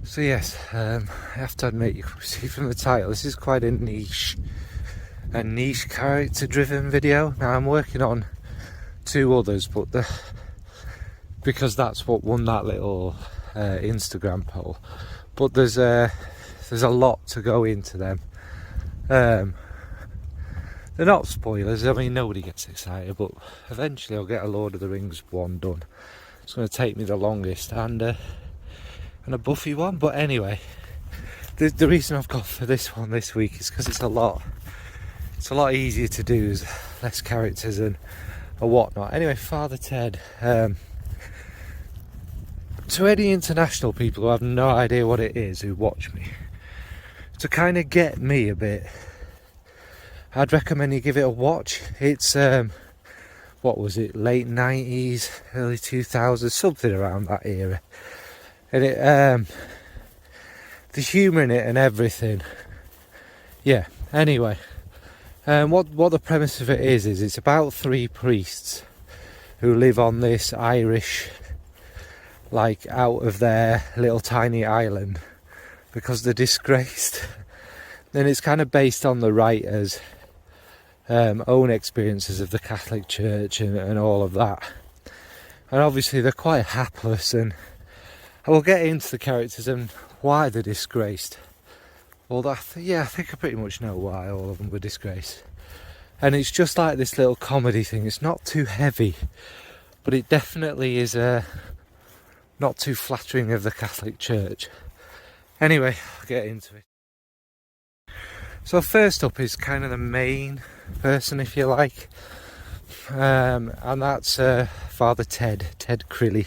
So yes, I have to admit, you can see from the title, this is quite a niche character-driven video. Now I'm working on 2 others, but because that's what won that little Instagram poll. But there's a lot to go into them. They're not spoilers. I mean, nobody gets excited, but eventually I'll get a Lord of the Rings one done. It's going to take me the longest, and a Buffy one. But anyway, the reason I've gone for this one this week is because it's a lot easier to do. There's less characters and whatnot. Anyway, Father Ted. To any international people who have no idea what it is, who watch me, to kind of get me a bit, I'd recommend you give it a watch. It's what was it, late 90s, early 2000s, something around that era. And it the humour in it and everything. Yeah, anyway, what the premise of it is it's about 3 priests who live on this Irish, like, out of their little tiny island because they're disgraced. Then it's kind of based on the writer's own experiences of the Catholic Church and all of that. And obviously they're quite hapless, and I will get into the characters and why they're disgraced. Well, I think I pretty much know why all of them were disgraced. And it's just like this little comedy thing. It's not too heavy, but it definitely is not too flattering of the Catholic Church. Anyway, I'll get into it. So first up is kind of the main person, if you like, and that's Father Ted Crilly.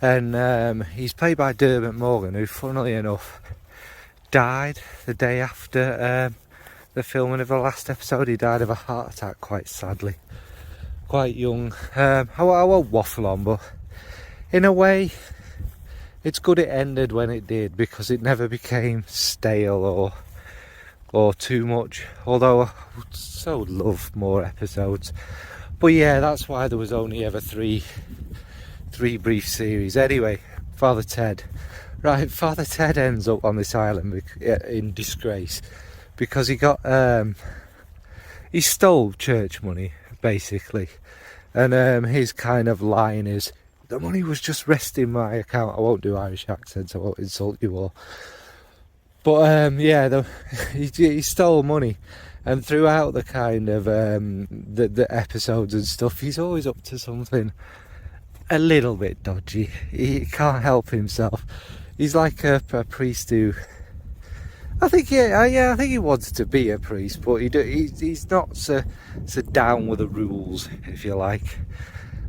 And he's played by Dermot Morgan, who, funnily enough, died the day after the filming of the last episode. He died of a heart attack, quite sadly, quite young. I won't waffle on, but in a way it's good it ended when it did, because it never became stale or too much, although I would so love more episodes. But yeah, that's why there was only ever three brief series. Anyway, Father Ted. Right, Father Ted ends up on this island in disgrace because he stole church money, basically. And his kind of line is, the money was just resting my account. I won't do Irish accents, I won't insult you all. But he stole money, and throughout the kind of the episodes and stuff, he's always up to something a little bit dodgy. He can't help himself. He's like a priest who, I think he wants to be a priest, but he's not so down with the rules, if you like.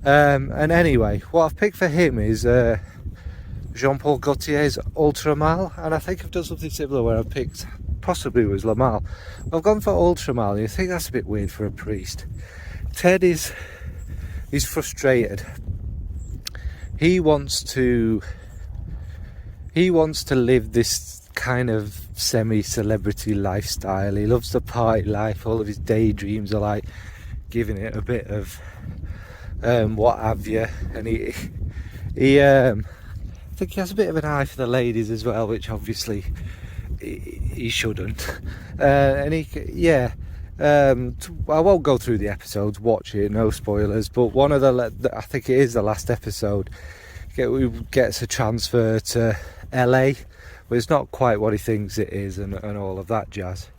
And anyway, what I've picked for him is Jean-Paul Gaultier's Ultramal, and I think I've done something similar where I've picked, possibly was Lamal. I've gone for Ultramal, and you think that's a bit weird for a priest. Ted he's frustrated. He wants to live this kind of semi-celebrity lifestyle. He loves the party life. All of his daydreams are like giving it a bit of what have you, and he I think he has a bit of an eye for the ladies as well, which obviously he shouldn't. I won't go through the episodes, watch it, no spoilers, but one of I think it is the last episode, he gets a transfer to LA, but it's not quite what he thinks it is, and all of that jazz.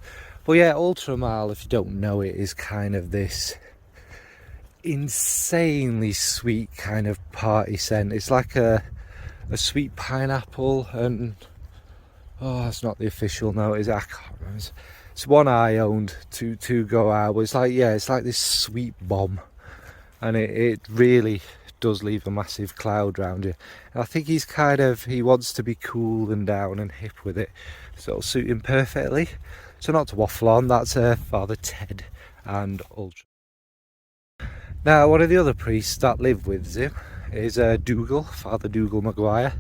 But yeah, Ultramal, if you don't know it, is kind of this insanely sweet kind of party scent. It's like a sweet pineapple, and it's not the official note, is it? I can't remember. It's one I owned to go out, but it's like this sweet bomb, and it really does leave a massive cloud around you. And I think he wants to be cool and down and hip with it, so it'll suit him perfectly. So not to waffle on, that's Father Ted and Ultra. Now, one of the other priests that live with him is Dougal, Father Dougal Maguire,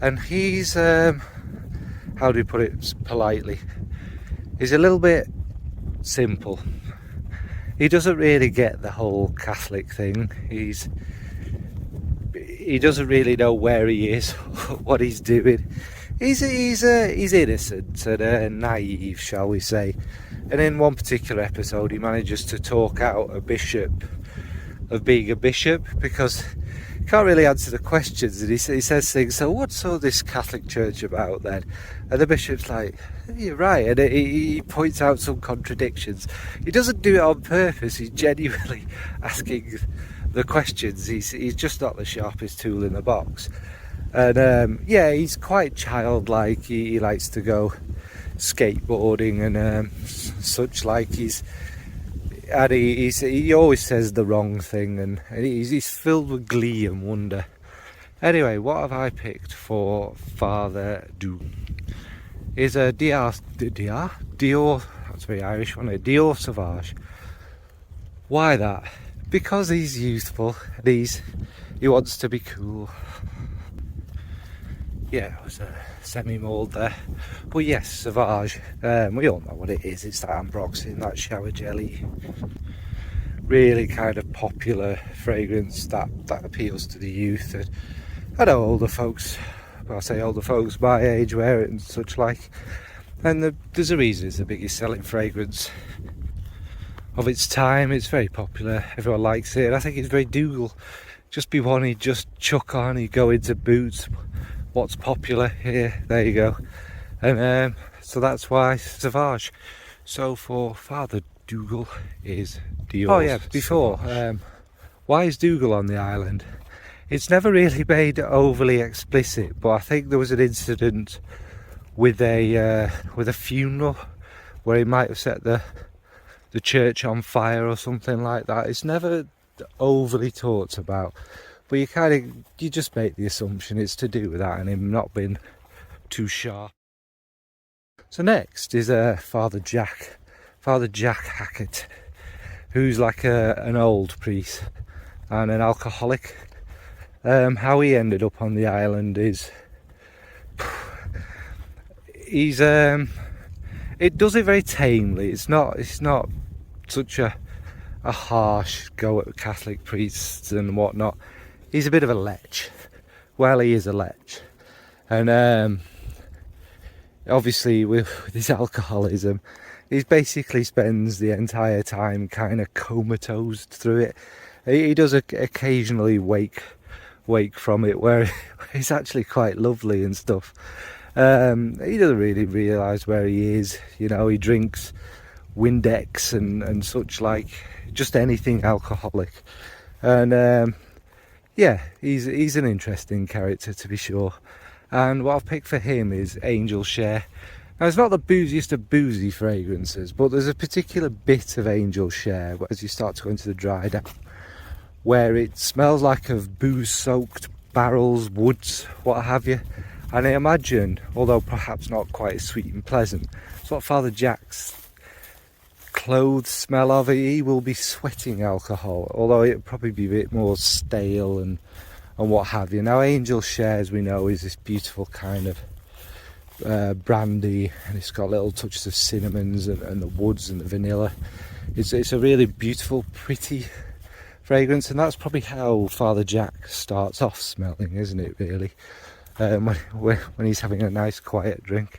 and he's how do we put it politely, he's a little bit simple. He doesn't really get the whole Catholic thing. He doesn't really know where he is, what he's doing. he's innocent and naive, shall we say. And in one particular episode, he manages to talk out a bishop of being a bishop, because he can't really answer the questions, and he says things. So what's all this Catholic Church about then? And the bishop's like, you're right, and he points out some contradictions. He doesn't do it on purpose. He's genuinely asking the questions. He's just not the sharpest tool in the box. And he's quite childlike. He likes to go skateboarding and such like. He always says the wrong thing, and he's filled with glee and wonder. Anyway, what have I picked for Father Dougal? Is a Dior, that's very Irish, wasn't it? Dior Sauvage. Why that? Because he's youthful and he wants to be cool. Yeah, it was a semi-mould there. But yes, Sauvage. We all know what it is. It's that ambroxan, that shower jelly. Really kind of popular fragrance that appeals to the youth. And I know older folks, well, I say older folks my age wear it and such like. And there's a reason it's the biggest selling fragrance of its time. It's very popular. Everyone likes it. And I think it's very Dougal. Just be one he'd just chuck on. He'd go into Boots. What's popular here? There you go. And so that's why Sauvage. So for Father Dougal is Dior. Oh yeah, before why is Dougal on the island? It's never really made overly explicit, but I think there was an incident with a funeral where he might have set the church on fire or something like that. It's never overly talked about. But you just make the assumption it's to do with that and him not being too sharp. So next is Father Jack Hackett, who's like an old priest and an alcoholic. How he ended up on the island is it does it very tamely. It's not such a harsh go at Catholic priests and whatnot. He's a bit of a lech. Well, he is a lech. And obviously with his alcoholism, he basically spends the entire time kind of comatose through it. He does occasionally wake from it, where he's actually quite lovely and stuff. He doesn't really realise where he is. You know, he drinks Windex and such like, just anything alcoholic. And he's an interesting character, to be sure. And what I've picked for him is Angel Share. Now, it's not the booziest of boozy fragrances, but there's a particular bit of Angel Share as you start to go into the dry down, where it smells like of booze-soaked barrels, woods, what have you. And I imagine, although perhaps not quite as sweet and pleasant, it's what Father Jack's clothes smell of. He will be sweating alcohol, although it'll probably be a bit more stale and what have you. Now, Angel Share, as we know, is this beautiful kind of brandy, and it's got little touches of cinnamons and the woods and the vanilla. It's a really beautiful, pretty fragrance, and that's probably how Father Jack starts off smelling, isn't it, really? When he's having a nice quiet drink.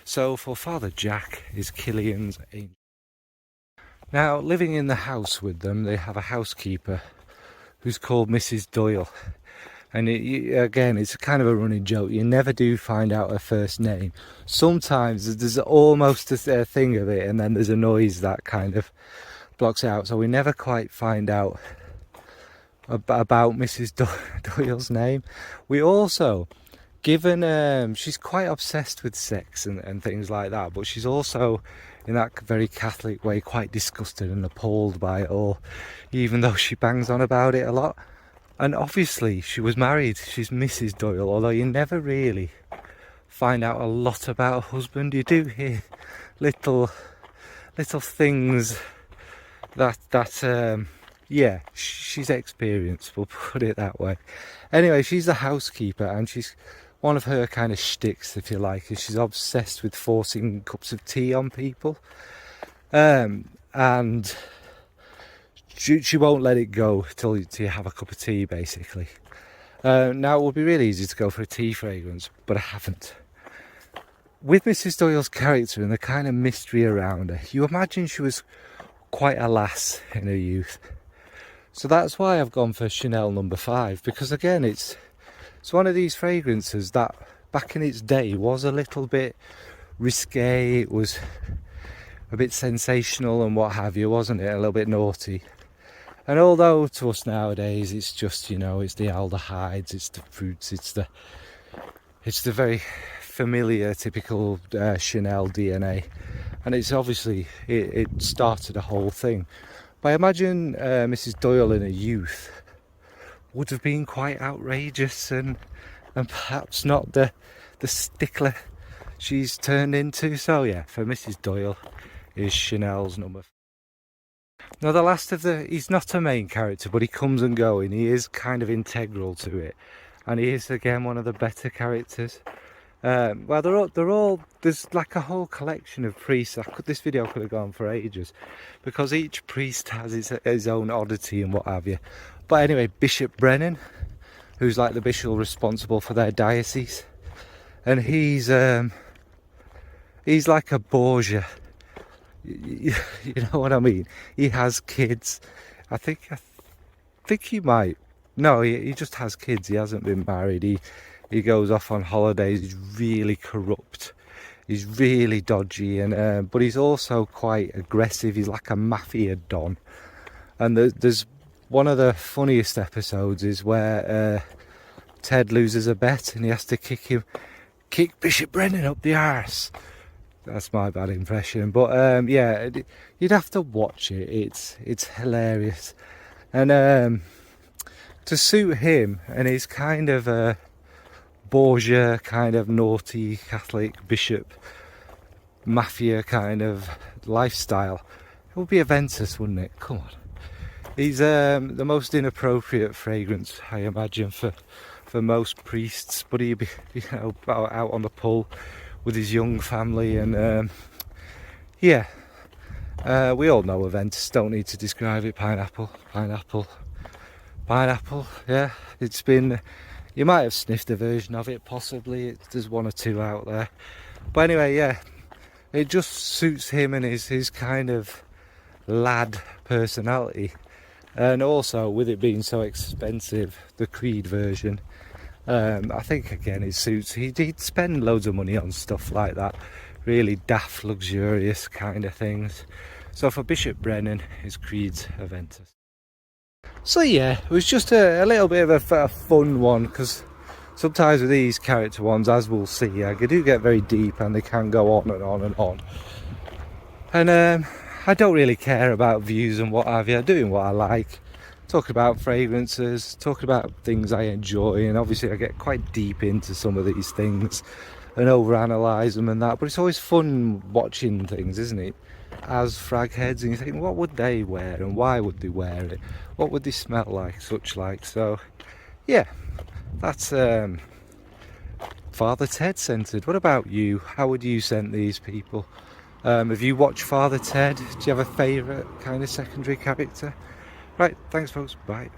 So for Father Jack is Killian's Angel. Now, living in the house with them, they have a housekeeper who's called Mrs. Doyle. And again, it's kind of a running joke. You never do find out her first name. Sometimes there's almost a thing of it, and then there's a noise that kind of blocks it out. So we never quite find out about Mrs. Doyle's name. We also, given she's quite obsessed with sex and things like that, but she's also, in that very Catholic way, quite disgusted and appalled by it all, even though she bangs on about it a lot. And obviously she was married. She's Mrs. Doyle, although you never really find out a lot about her husband. You do hear little things that she's experienced, we'll put it that way. Anyway, she's the housekeeper, and she's one of her kind of shticks, if you like, is she's obsessed with forcing cups of tea on people, and she won't let it go till you have a cup of tea, basically. Now, it would be really easy to go for a tea fragrance, but I haven't. with Mrs. Doyle's character and the kind of mystery around her, you imagine she was quite a lass in her youth. So that's why I've gone for Chanel number 5, because again, it's one of these fragrances that back in its day was a little bit risque. It was a bit sensational and what have you, wasn't it? A little bit naughty. And although to us nowadays it's just, you know, it's the aldehydes, it's the fruits, it's the very familiar, typical Chanel DNA, and it's obviously it started a whole thing. But I imagine Mrs. Doyle in her youth would have been quite outrageous and perhaps not the stickler she's turned into. So yeah, for Mrs. Doyle is Chanel's number. Now the last of he's not a main character, but he comes and goes, and he is kind of integral to it, and he is again one of the better characters. Well, they're all, there's like a whole collection of priests. This video could have gone for ages, because each priest has his own oddity and what have you. But anyway, Bishop Brennan, who's like the bishop responsible for their diocese, and he's like a Borgia. You know what I mean? He has kids. I think he might. No, he just has kids. He hasn't been married. He goes off on holidays. He's really corrupt. He's really dodgy, and but he's also quite aggressive. He's like a mafia don. And there's one of the funniest episodes is where Ted loses a bet and he has to kick Bishop Brennan up the arse. That's my bad impression, but yeah, you'd have to watch it. It's hilarious, and to suit him and his kind of Borgia, kind of naughty Catholic bishop mafia kind of lifestyle, it would be Aventus, wouldn't it? Come on, he's the most inappropriate fragrance, I imagine, for most priests, but he'd be, you know, out on the pull with his young family, and yeah, we all know Aventus, don't need to describe it. Pineapple, yeah, it's been, you might have sniffed a version of it, possibly, there's one or two out there, but anyway, yeah, it just suits him and his kind of lad personality, and also with it being so expensive, the Creed version, I think again it suits. He'd spend loads of money on stuff like that, really daft, luxurious kind of things. So for Bishop Brennan, his Creed's Aventus. So yeah, it was just a little bit of a fun one, because sometimes with these character ones, as we'll see, they do get very deep and they can go on and on and on. And I don't really care about views and what have you. I'm doing what I like. Talking about fragrances, talking about things I enjoy, and obviously I get quite deep into some of these things and overanalyze them and that, but it's always fun watching things, isn't it, as frag heads, and you think, what would they wear and why would they wear it, what would they smell like, such like. So yeah, that's Father Ted centered. What about you? How would you scent these people? Have you watched Father Ted? Do you have a favourite kind of secondary character? Right, thanks folks, bye.